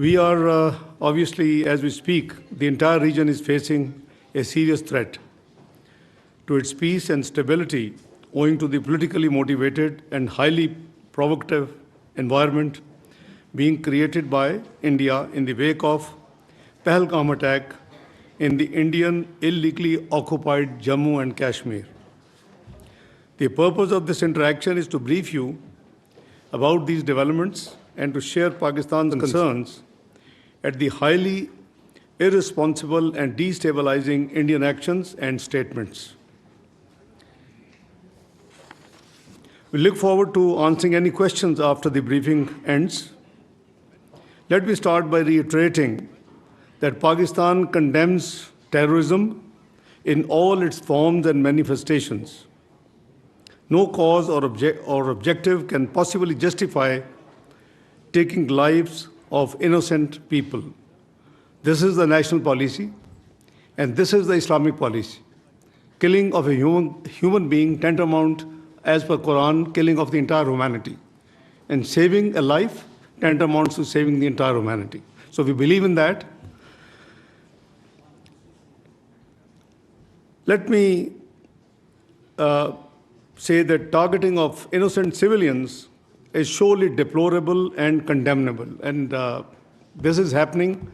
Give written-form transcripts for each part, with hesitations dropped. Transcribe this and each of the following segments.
We are obviously, as we speak, the entire region is facing a serious threat to its peace and stability owing to the politically motivated and highly provocative environment being created by India in the wake of Pahalgam attack in the Indian illegally occupied Jammu and Kashmir. The purpose of this interaction is to brief you about these developments and to share Pakistan's concerns at the highly irresponsible and destabilizing Indian actions and statements. We look forward to answering any questions after the briefing ends. Let me start by reiterating that Pakistan condemns terrorism in all its forms and manifestations. No cause or objective can possibly justify taking lives of innocent people. This is the national policy, and this is the Islamic policy. Killing of a human being tantamount, as per Quran, killing of the entire humanity. And saving a life tantamounts to saving the entire humanity. So we believe in that. Let me say that targeting of innocent civilians is surely deplorable and condemnable. And this is happening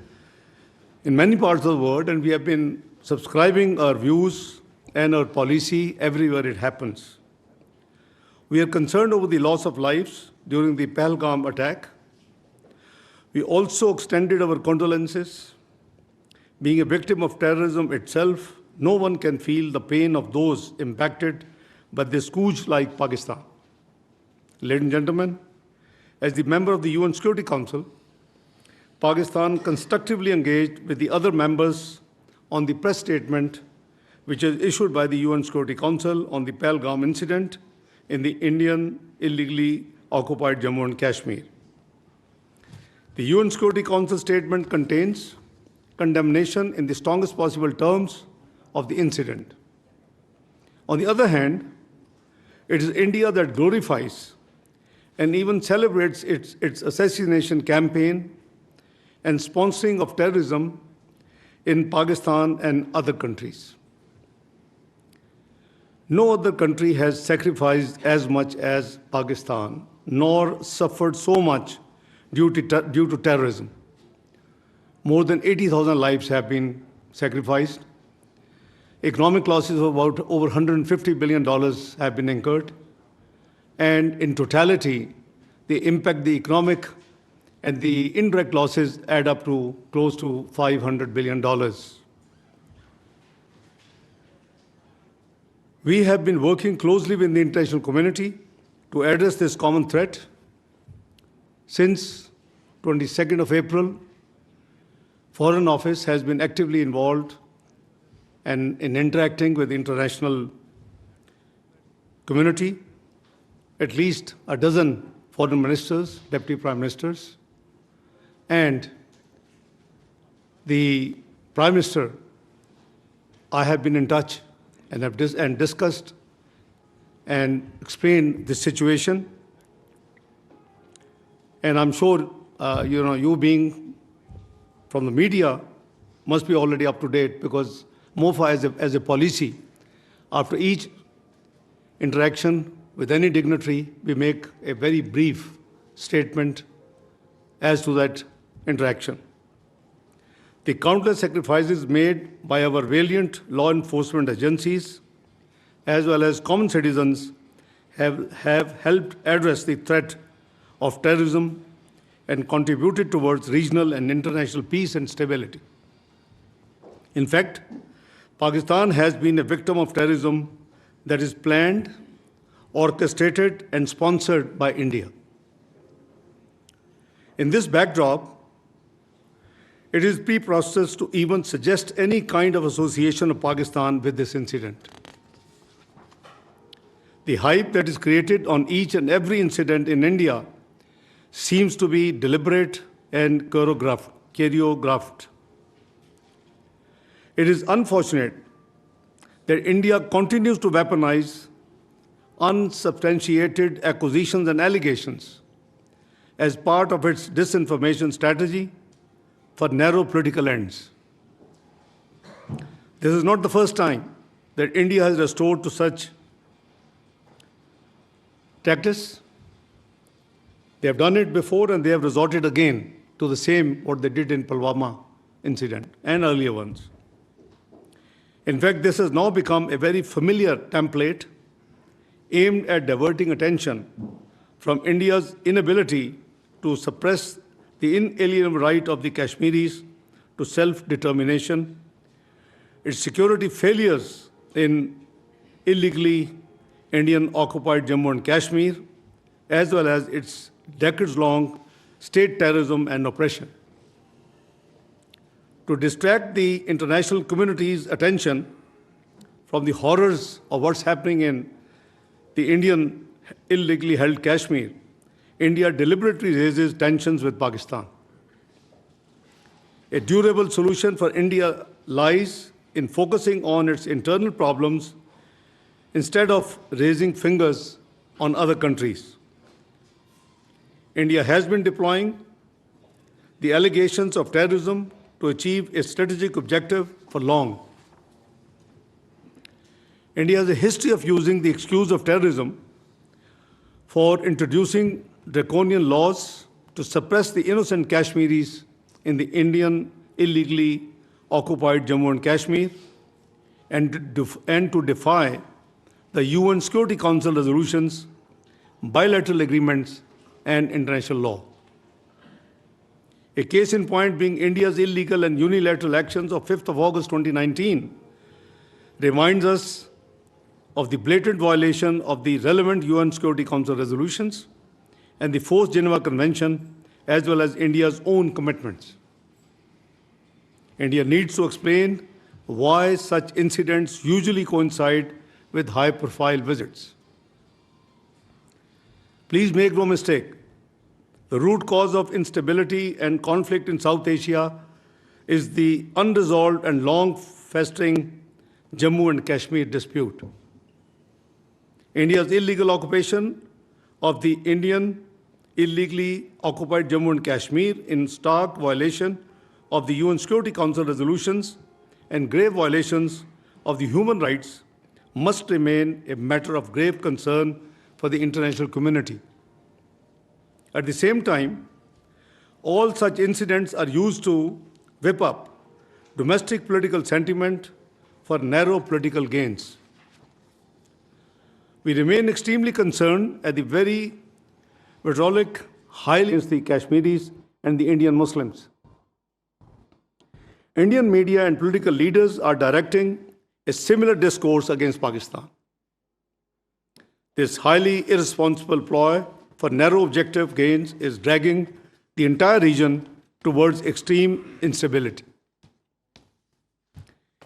in many parts of the world, and we have been subscribing our views and our policy everywhere it happens. We are concerned over the loss of lives during the Pahalgam attack. We also extended our condolences. Being a victim of terrorism itself, no one can feel the pain of those impacted by this scourge like Pakistan. Ladies and gentlemen, as the member of the UN Security Council, Pakistan constructively engaged with the other members on the press statement which is issued by the UN Security Council on the Pahalgam incident in the Indian illegally occupied Jammu and Kashmir. The UN Security Council statement contains condemnation in the strongest possible terms of the incident. On the other hand, it is India that glorifies and even celebrates its assassination campaign and sponsoring of terrorism in Pakistan and other countries. No other country has sacrificed as much as Pakistan, nor suffered so much due to terrorism. More than 80,000 lives have been sacrificed. Economic losses of about over $150 billion have been incurred. And in totality, the impact, the economic and the indirect losses add up to close to $500 billion. We have been working closely with the international community to address this common threat. Since 22nd of April, Foreign Office has been actively involved and in interacting with the international community. At least a dozen foreign ministers, deputy prime ministers, and the Prime Minister, I have been in touch and have discussed and explained the situation. And I'm sure, you being from the media must be already up to date, because MOFA as a policy, after each interaction with any dignitary, we make a very brief statement as to that interaction. The countless sacrifices made by our valiant law enforcement agencies, as well as common citizens, have helped address the threat of terrorism and contributed towards regional and international peace and stability. In fact, Pakistan has been a victim of terrorism that is planned, orchestrated, and sponsored by India. In this backdrop, it is preposterous to even suggest any kind of association of Pakistan with this incident. The hype that is created on each and every incident in India seems to be deliberate and choreographed. It is unfortunate that India continues to weaponize unsubstantiated accusations and allegations as part of its disinformation strategy for narrow political ends. This is not the first time that India has resorted to such tactics. They have done it before and they have resorted again to the same what they did in Pulwama incident and earlier ones. In fact, this has now become a very familiar template aimed at diverting attention from India's inability to suppress the inalienable right of the Kashmiris to self-determination, its security failures in illegally Indian-occupied Jammu and Kashmir, as well as its decades-long state terrorism and oppression. To distract the international community's attention from the horrors of what's happening in the Indian illegally held Kashmir, India deliberately raises tensions with Pakistan. A durable solution for India lies in focusing on its internal problems instead of raising fingers on other countries. India has been deploying the allegations of terrorism to achieve a strategic objective for long. India has a history of using the excuse of terrorism for introducing draconian laws to suppress the innocent Kashmiris in the Indian illegally occupied Jammu and Kashmir and to defy the UN Security Council resolutions, bilateral agreements, and international law. A case in point being India's illegal and unilateral actions of 5th of August 2019 reminds us of the blatant violation of the relevant UN Security Council resolutions and the Fourth Geneva Convention, as well as India's own commitments. India needs to explain why such incidents usually coincide with high-profile visits. Please make no mistake, the root cause of instability and conflict in South Asia is the unresolved and long-festering Jammu and Kashmir dispute. India's illegal occupation of the Indian illegally occupied Jammu and Kashmir in stark violation of the UN Security Council resolutions and grave violations of the human rights must remain a matter of grave concern for the international community. At the same time, all such incidents are used to whip up domestic political sentiment for narrow political gains. We remain extremely concerned at the very vitriolic highly against the Kashmiris and the Indian Muslims. Indian media and political leaders are directing a similar discourse against Pakistan. This highly irresponsible ploy for narrow objective gains is dragging the entire region towards extreme instability.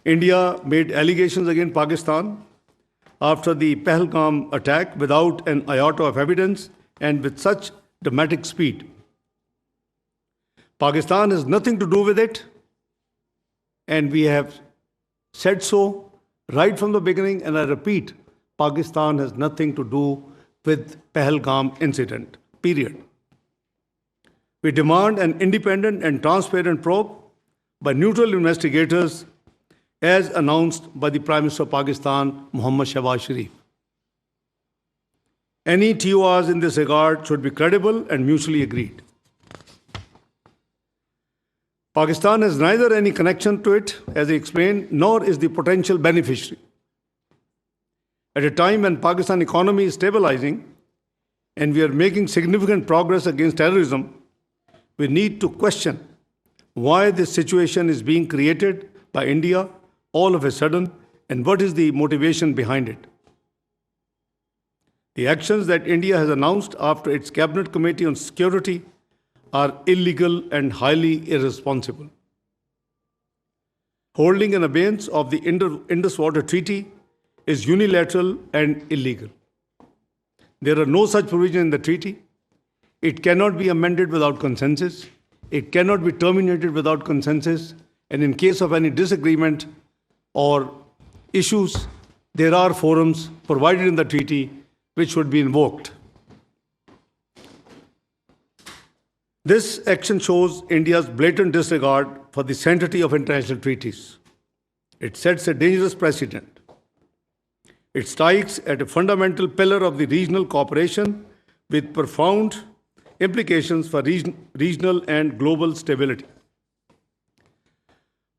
India made allegations against Pakistan after the Pahalgam attack without an iota of evidence and with such dramatic speed. Pakistan has nothing to do with it, and we have said so right from the beginning, and I repeat, Pakistan has nothing to do with Pahalgam incident, period. We demand an independent and transparent probe by neutral investigators as announced by the Prime Minister of Pakistan, Muhammad Shahbaz Sharif. Any TORs in this regard should be credible and mutually agreed. Pakistan has neither any connection to it, as I explained, nor is the potential beneficiary. At a time when Pakistan economy is stabilizing and we are making significant progress against terrorism, we need to question why this situation is being created by India all of a sudden and what is the motivation behind it. The actions that India has announced after its Cabinet Committee on Security are illegal and highly irresponsible. Holding in abeyance of the Indus Water Treaty is unilateral and illegal. There are no such provisions in the treaty. It cannot be amended without consensus. It cannot be terminated without consensus. And in case of any disagreement or issues, there are forums provided in the treaty which should be invoked. This action shows India's blatant disregard for the sanctity of international treaties. It sets a dangerous precedent. It strikes at a fundamental pillar of the regional cooperation with profound implications for regional and global stability.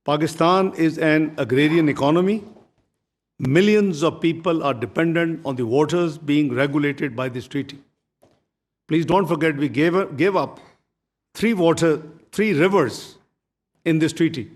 Pakistan is an agrarian economy. Millions of people are dependent on the waters being regulated by this treaty. Please don't forget we gave up three rivers in this treaty.